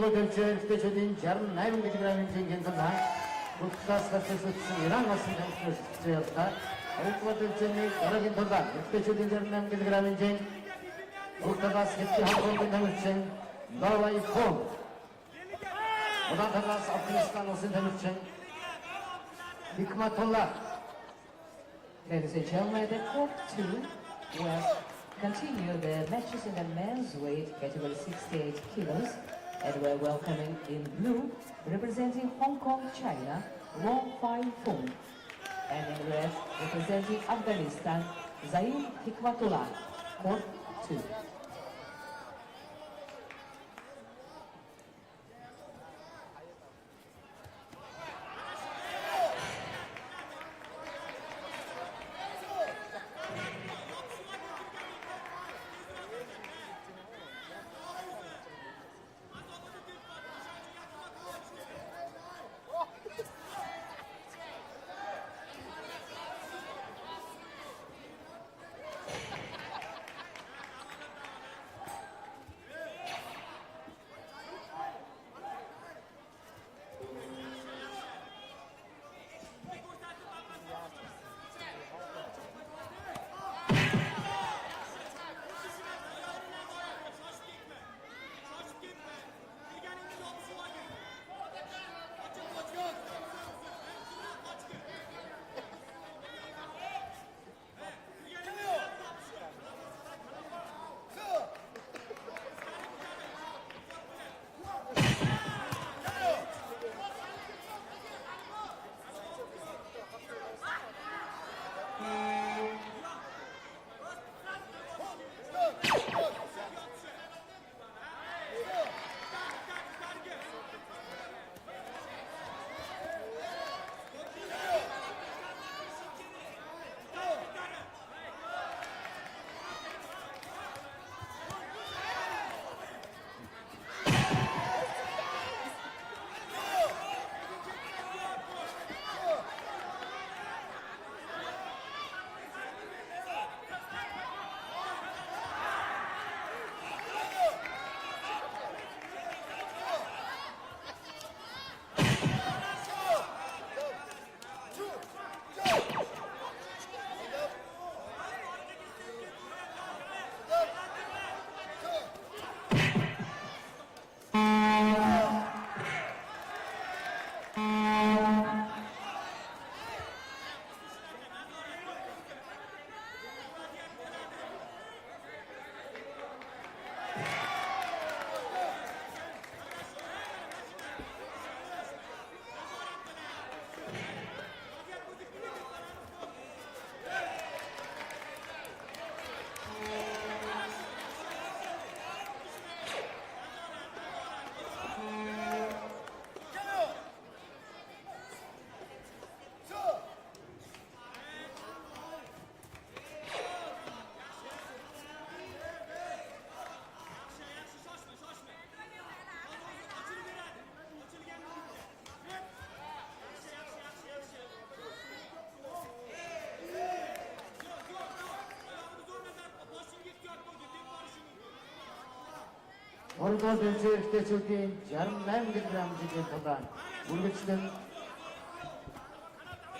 Ortaokul Devçilik'te çödüğün yarım naim kg için kendine Kurtlas kaçırsı için İran basın temsilcisi yaptı. Ortaokul Devçilik Ortaokul Devçilik'te çödüğün yarım naim kg için Kurtlas eski Hongkong temsilcisi Norway Fon. Odan Tadas Afganistan olsun temsilcisi Hikmatullah. Ladies and gentlemen, the court 2 will continue the matches in the men's weight category 68 kilos, and we're welcoming in blue, representing Hong Kong, China, Wong Fai Fung, and in red, representing Afghanistan, Zaid Hikmatullah, court 2. Ortaokul Devçilik'te çödüğün yarım naim kg için kendine Urgıç'ın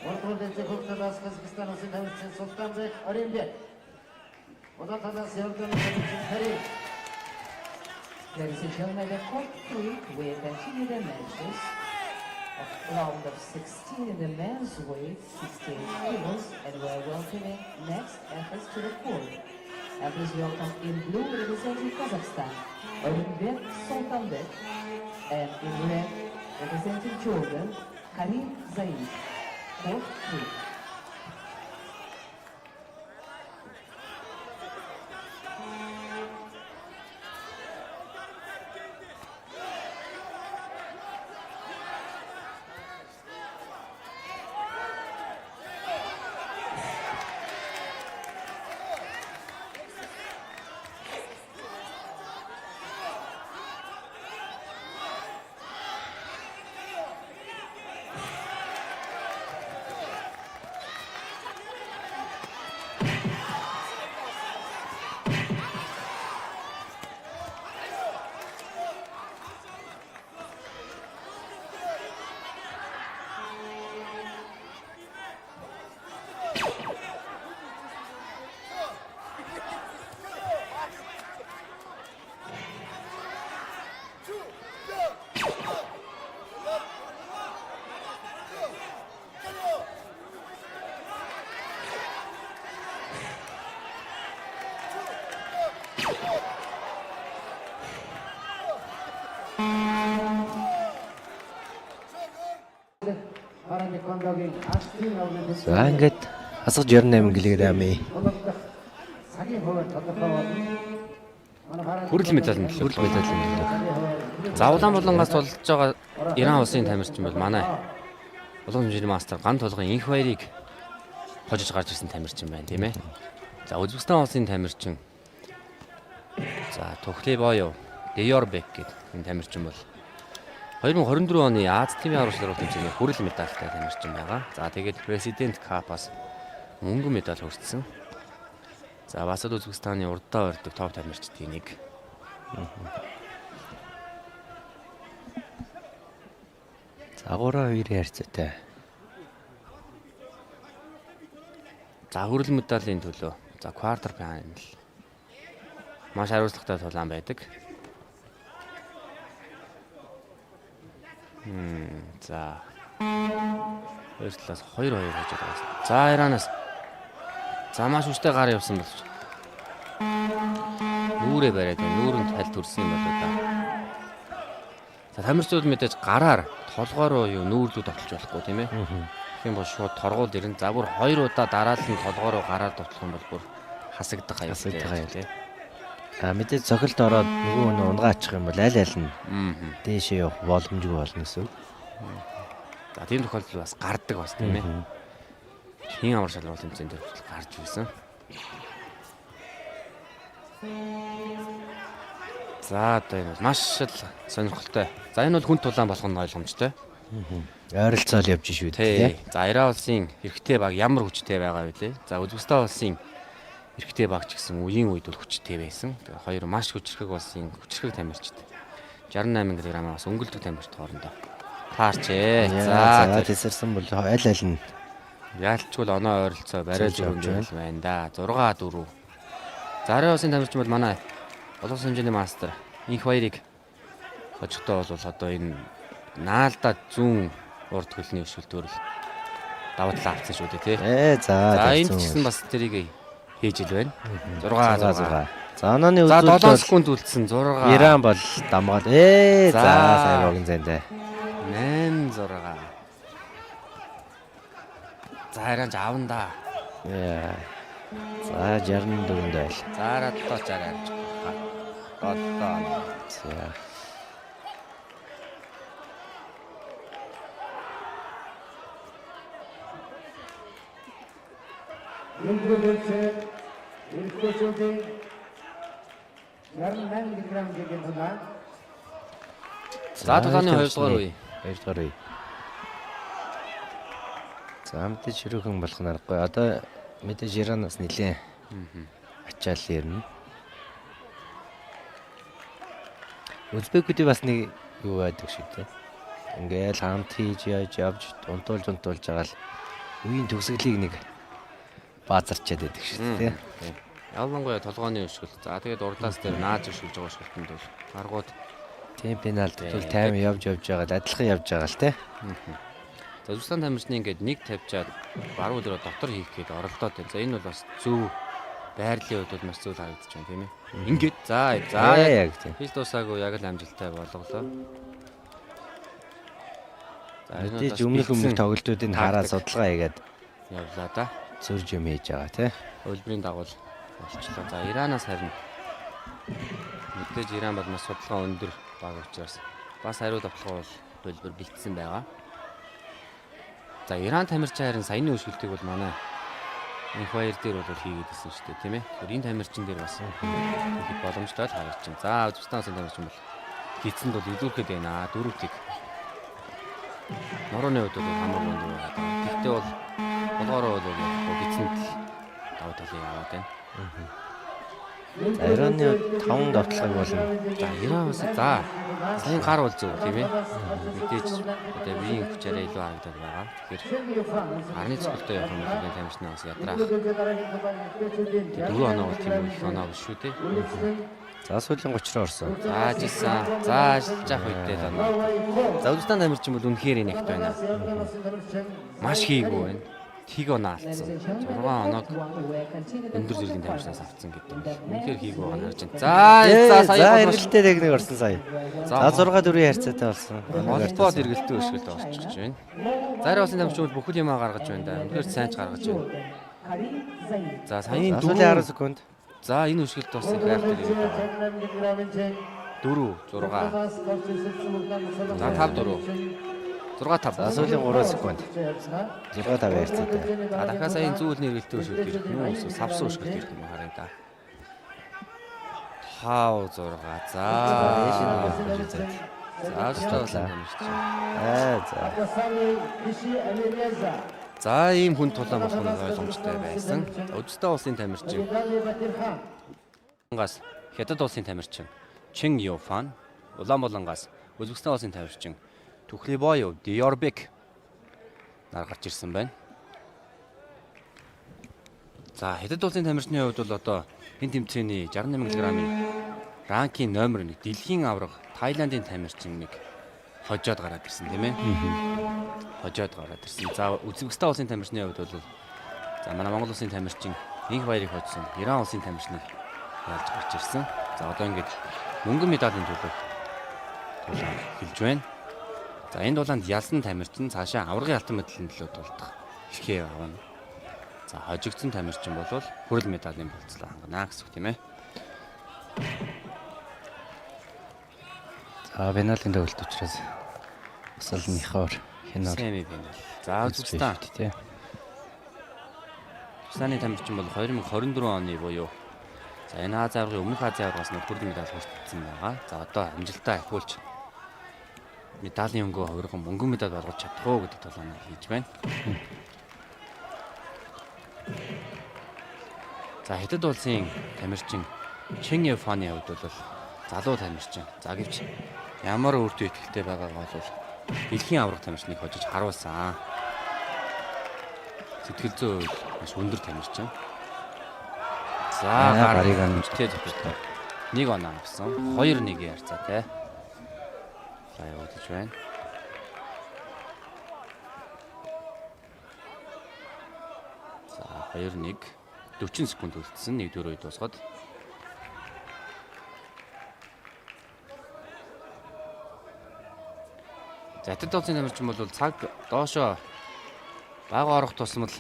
Ortaokul Devçilik Tadas Kazakistan olsun temsilcisi Sultanbek Arimbek. Odan Tadas Yardım temsilcisi Karim. Ladies and gentlemen, the court 3 will continue the matches of round of 16 in the men's weight, 68 kilos, and we're welcoming next efforts to the court. And please welcome in blue representing Kazakhstan, Olimbek Sultanbek, and in red representing Jordan, Karim Zaid, court 3. Харааны кондогийн алтын авны За ингээд хасах 68 кг-ийн цагийн хуваар тодорхой болно. Хүрэл медаль нь хүрэл медалийн төлөө. За Улаанбаатараас болж байгаа Иран улсын тамирчин бол манай улаан хэмжээний мастер ган толгойн инх баярыг хожиж гарч ирсэн тамирчин байна тийм ээ. За Үзбекистан улсын тамирчин за Тухлебоёв Деёрбек гэдэг энэ тамирчин бол 2024 оны Аз тивийн аврагч нар тэмцээний хүрэл медальтай тамирчин байгаа. За тэгээд Президент Капас мөнгөн медаль хүртсэн. За бас Үзбекистаны урдаа ордог топ тамирчдын нэг. Агуура 2 харьцаатай. За хүрэл медалийн төлөө. За квартер финал. Маш хариуцлагатай тулаан байдаг. За. Хоёр талаас 2-2 хийж байгаа. За Иранаас. За маш хүчтэй гар явсан болж. Нүүрээ бариад нүүрэнд хальт төрсөн юм болоо да. За тамирчид мэдээж гараар толгой руу юу нүүрлүүд отлож болохгүй тийм ээ. Тийм бол шууд торгуул ирэн. За бүр 2 удаа дараалал нь толгой руу гараар дутлах юм бол бүр хасагдах аюултай тийм. А мэдээж цохилт ороод нөгөө нь унгаачих юм бол аль аль нь дээшээ явах боломжгүй болно гэсэн үг. За тийм тохиолдол бас гардаг бас тийм ээ. Хин амар шалрал тэмцээн дээр хүртэл гарч ирсэн. За одоо энэ маш л сонирхолтой. За энэ бол хүн тулаан болох нь ойлгомжтой. Ойролцоол явж шүү дээ. За Иран улсын эрэгтэй баг ямар хүчтэй байгаа вэ? За Үзбекистан улсын эрэгтэй баг ч гэсэн үеийн үед бол хүчтэй байсан. Тэгээ хоёр маш хүчрхэг улсын хүчрхэг тамирчид. 68 кг-аас өнгөлдөг тамирчид хоорондоо таарч ээ. За тесэрсэн бол аль аль нь яалтчгүй л оноо ойролцоо барай зүрх байна да. 6-4. За Иран улсын тамирчин бол манай олон хэмжээний мастер инх баярыг хожигдоо бол одоо энэ наалда зүүн урд хөлний өшөлтөөр л давуу тал авсан шүү дээ тий. За энэ ч гэсэн бас тэрийг хийж ил байна. 6-6. За онооны үзүүлэлт 7 секунд үлдсэн 6. Иран бол дамгаал. За сайн богино зэндэ. 8-6. За Иран аавн да. За 64 байл. За радтоо чараа. Одоо. За. За тулааны 2 дугаар үе. 2 дугаар үе. За мэдээж ширүүхэн болох нь аргагүй. Одоо мэдээж Иранаас нэлээд ачаал ирнэ. Үзбекүүдийн бас нэг юу байдаг шиг тийм. Ингээл хамт хийж явж унтуулж байгаа л үеийн төгсгөлийг нэг баазарчаад байдаг шүү дээ. Ялангуяа толгойн өшгөл. За тэгээд урдлаас дээр нааж өшгөлж байгаа шалтгаанд бол аргууд тийм пенальт бол тайм явж байгаа л адилхан явж байгаа л тийм. За Үзбекистан тамирчны ингээд нэг тавьчаад баруун дөрөв дотор хийх гээд оролдоод байна. За энэ бол бас зөв байрлалын хувьд бол маш зөв харагдаж байна тийм ээ. Ингээд за яг тийм. Хил дуусаагүй яг л амжилттай болголоо. За энэ өмнөх тоглолтуудыг хараад судалгаа хийгээд явлаа да. Зөрж юм хийж байгаа тийм. Хөлбөрийн дагуул болчихлоо. За Иранаас харин мэдээж Иран бол маш судалгаа өндөр баг учраас бас хариу давталгаа бол хөлбөр бэлдсэн байгаа. За Иран тамирчин харин саяны өшгөлтийг бол манай инх баяр дээр бол хийгээд ирсэн шүү дээ тийм ээ. Тэгэхээр энэ тамирчин дээр бас их боломжтой л харагдаж байна. За Үзбекистан улсын тамирчин бол гидсэнд бол илүүрхэд байна. Дөрөвтийг норооны хувьд бол хамаагүй өндөр байгаа. Гэхдээ бол болгоороо бол гидсэнд давуу талыг аваад байна. Ираны 5 давталгыг болно. За Иран бас за сайн гар бол зөв тийм ээ. Мэдээж одоо биеийн хүч арай илүү харагдаад байгаа. Тэгэхээр гарны цогцолтой явах юм бол тамирчны бас ядраах. 4 оноо бол тийм үйл оноо биш шүү дээ. За сүүлийн 30 руу орсон. За жисэн. За ажиллаж явах үедээ л оноо. За Үзбекистан тамирчин бол үнэхээр нэгт байна. Маш хийгүү байна. Тиго наалтсан. Ladies and gentlemen, 6 the оног court one will continue the өндөр зэргийн quarterfinals. тамирчнаас авсан гэдэг нь. The Үнэхээр men хийгөө win харж байна. the За сая За болоош. эргэлтээ техник орсон сая. За За 6-4 харьцаатай болсон. холбоод эргэлтээ өшгөлд орчиж байна. Зари улсын тамирчид бүхэл юмаа гаргаж байна да. Үнэхээр сайн ч гаргаж байна. За саяын Асуулын 10 4. секунд. За энэ өшгөлд бас их хайртай юм байна. Жарнам гидграминчэн 4 6. За 5 4. 6 За 5. сүүлийн 3 секунд. 6-5 харьцаатай. А дахиад саяын зүүлний эргэлтээ өшгөлд ирэх юм уу? Эсвэл савсан өшгөлд ирэх юм уу харъя да. 5 6. За Ээш нэг болж үзээд. За стаалаа тамирч. За. Апасани Иши Алияза. За ийм хүн тулаан болох нь ойлгомжтой байсан. Үзэстэй улсын тамирчин Гали Батирхан. Улаангаас Хятад улсын тамирчин Чин Юфан, Улаанбаатараас Өзбекстан улсын тамирчин Тухлибоев Диорбек нар гарч ирсэн байна. За Хятад улсын тамирчны хувьд бол одоо энэ тэмцээний 68 кг-ийн ранкинг номер 1 дэлхийн аварга Таиландын тамирчин нэг хожоод гараад ирсэн тийм ээ. Хожоод гараад ирсэн. За Үзбекстан улсын тамирчны хувьд бол за манай Монгол улсын тамирчин инх баярыг хожсон. Иран улсын тамирчныг ялж гарч ирсэн. За одоо ингэж мөнгөн медалийн төлөө тулаан хэлж байна. За энэ дулаанд ялсан тамирчин цаашаа аваргын алтан медалийн төлөө тулдах эрхээ авна. За хожигдсон тамирчин бол хүрэл медалийн болцлоо хангана гэсэн үг тийм ээ. За пенальтын төгөлт учраас асуулныхоор хиноор Семи финал. За Үзбекстан. тий. Үзбекстаны тамирчин бол 2024 оны буюу за энэ Азийн аваргын өмнөх Азийн аваргаас нь хүрэл медаль хүртсэн байгаа. За одоо амжилтаа ахиулж медалийн өнгөө хувирган мөнгөн медаль болгож чадах уу гэдэг тулаанаар хийж байна. За Хятад улсын тамирчин Чин Юфаны хувьд бол залуу тамирчин. За гэвч ямар өөртөө ихтэй байгаагаа бол дэлхийн аварга тамирчныг хожиж харуулсан. Сэтгэл зүйн хувьд маш өндөр тамирчин. За гарыг амжилттай зөвхөн нэг оноо авсан. 2-1 харьцаатай. За явуулж байна. За 2-1 40 секунд үлдсэн. 1-4 үед дуусгаад. За Хятад улсын тамирчин бол цаг доошоо бага орох тусмал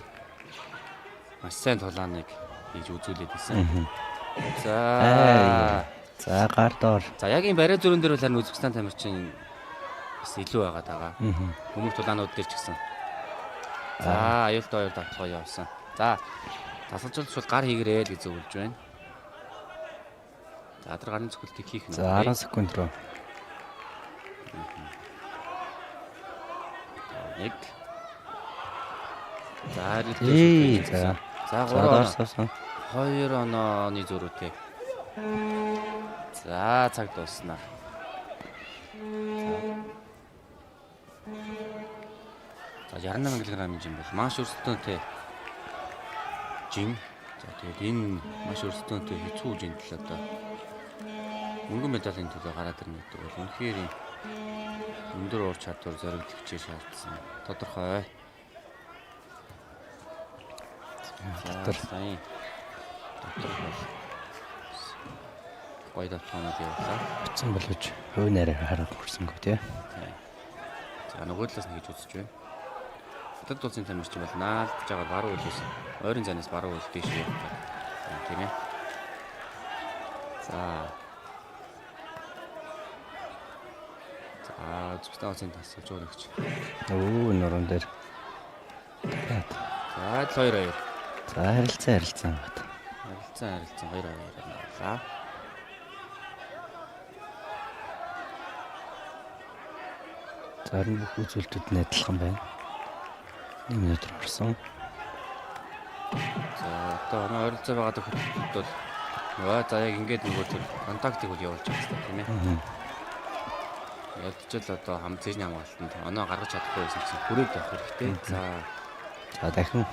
маш сайн тулааныг хийж үзүүлээд исэн. За гар доор. За яг энэ бариа зүрэн дээр бол харин Үзбекстан тамирчин бас илүү байгаад байгаа. Өмнөх тулаанууд дээр ч гэсэн. За аюултай 2 давтгоо явсан. За тасалжуулж шууд гар хийгэрээ л гэж зөвлөж байна. За тэр гарын цогцолтыг хийх нь. За 10 секунд руу. Нэг. За эргэлтээ. За. За 3 Орсон. 2 онооны зөрүүтэй. За цаг дуусна. За 68 кг-ийн жим бол маш өрсөлдөөнтэй жим. За тэгээд энэ маш өрсөлдөөнтэй хэцүү жим л одоо мөнгөн медалийн төлөө гараад ирнэ гэдэг бол үнэхээр өндөр уур чадвар зориг төвчээр шаардсан. Тодорхой. Дотор сайн. Дотор бол гоё давтгаанууд явуулаа. Бицэн болгож хувь нэрээ харах хүрсэнгүй тий. За нөгөө талаас нь хийж үзэж байна. Хятад улсын тамирчин бол наалдж байгаа баруун үлээс ойрын зайнаас баруун үл дэш явах гэдэг тийм ээ. За. За Үзбекстан улсын тасалж өгч. Нуруунд дээр. За 2-2. За харилцан бат. Харилцан 2-2 боллоо. За энэ бүх үзүүлэлтүүд нь адилхан байна. 1 минут орсон. За одоо оноо ойролцоо байгаа тохиолдолд бол за яг ингээд нөгөө төр контактыг бол явуулж байгаа юм тийм ээ. Ядчил одоо хам цэжний хамгаалтанд оноо гаргаж чадахгүй байсан гэсэн хүрээд авах хэрэгтэй. За дахин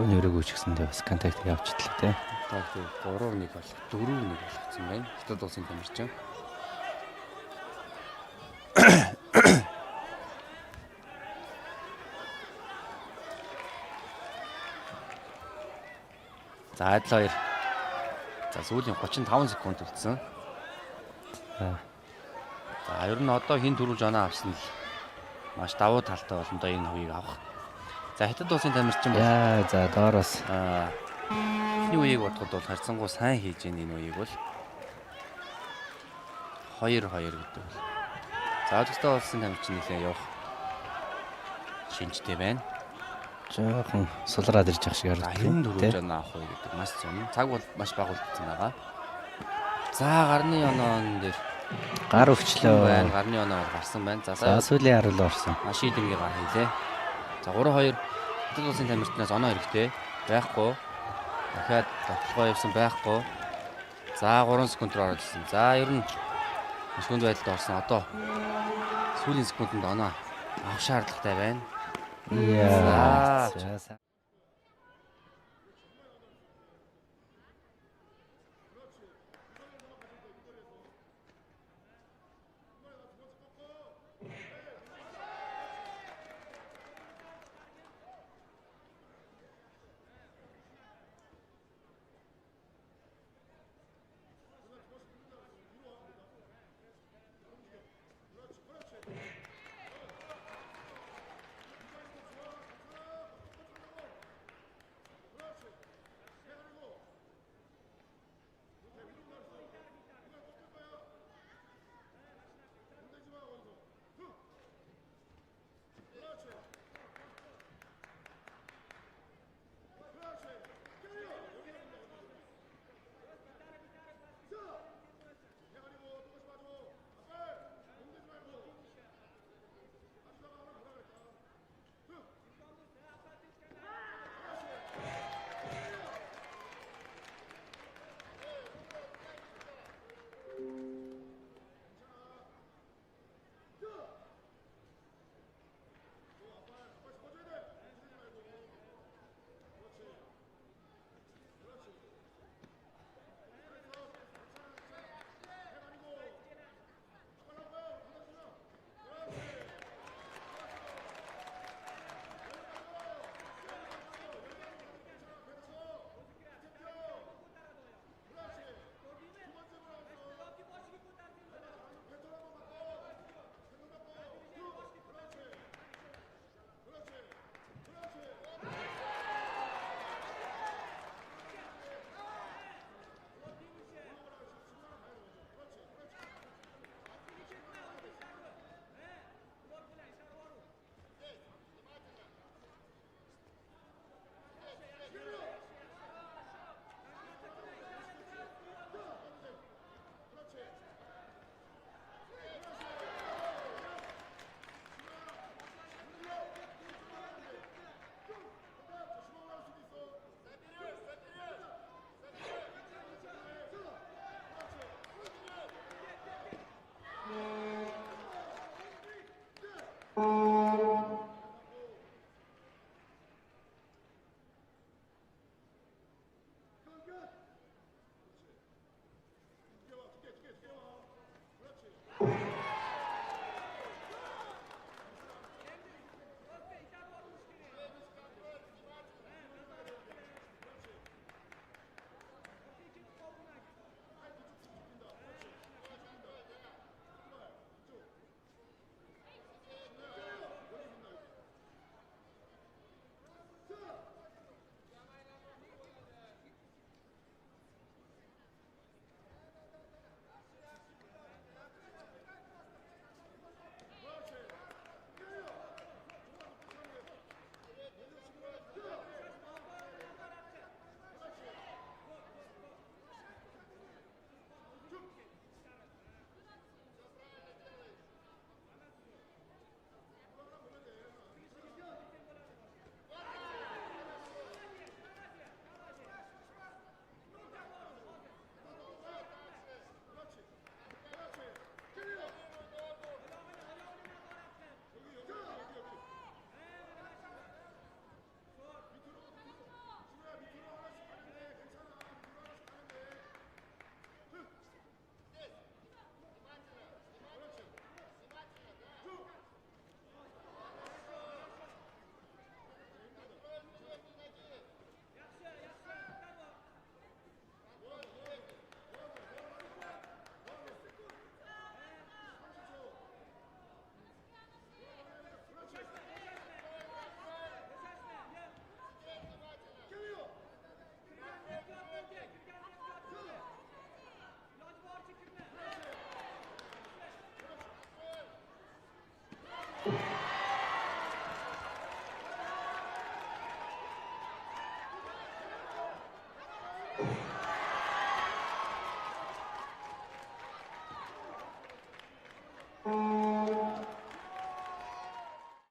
өн өрөөгөөч гэсэндээ бас контактыг авчихлаа тий. Контакт 3-1 болох 4-1 болгоцсон байна. Хятад улсын тамирчин. За адил 2. За сүүлийн 35 секунд үлдсэн. За ер нь одоо хин төрүүлж оноо авсан л маш давуу талтай болно доо энэ хувийг авах. За хятад улсын тамирчин бол Яа за доороос энэ үеийг бодоход бол харьцангуй сайн хийж ийн энэ үеийг бол 2-2 гэдэг бол. За Узбекистан улсын тамирчин нэлээ явах шинжтэй байна. жоохон сулраад ирж явах шиг За харагдав. хэн төрүүлж оноо авах вэ гэдэг маш зүүн. Цаг бол маш бага үлдсэн байгаа. За гарны оноон дээр Гар байна. өвчлөө. Гарны оноо гарсан байна. За За сүүлийн харуул орсон. машин дэмгээ гар хийлээ. За 3-2 хятад улсын тамирчнаас оноо хэрэгтэй байхгүй. Дахиад тоглогоо явсан байхгүй. За 3 секунд руу орсон. За ер нь секунд байдалд орсон. Одоо сүүлийн секундэд оноо авах шаардлагатай байна. Яа. За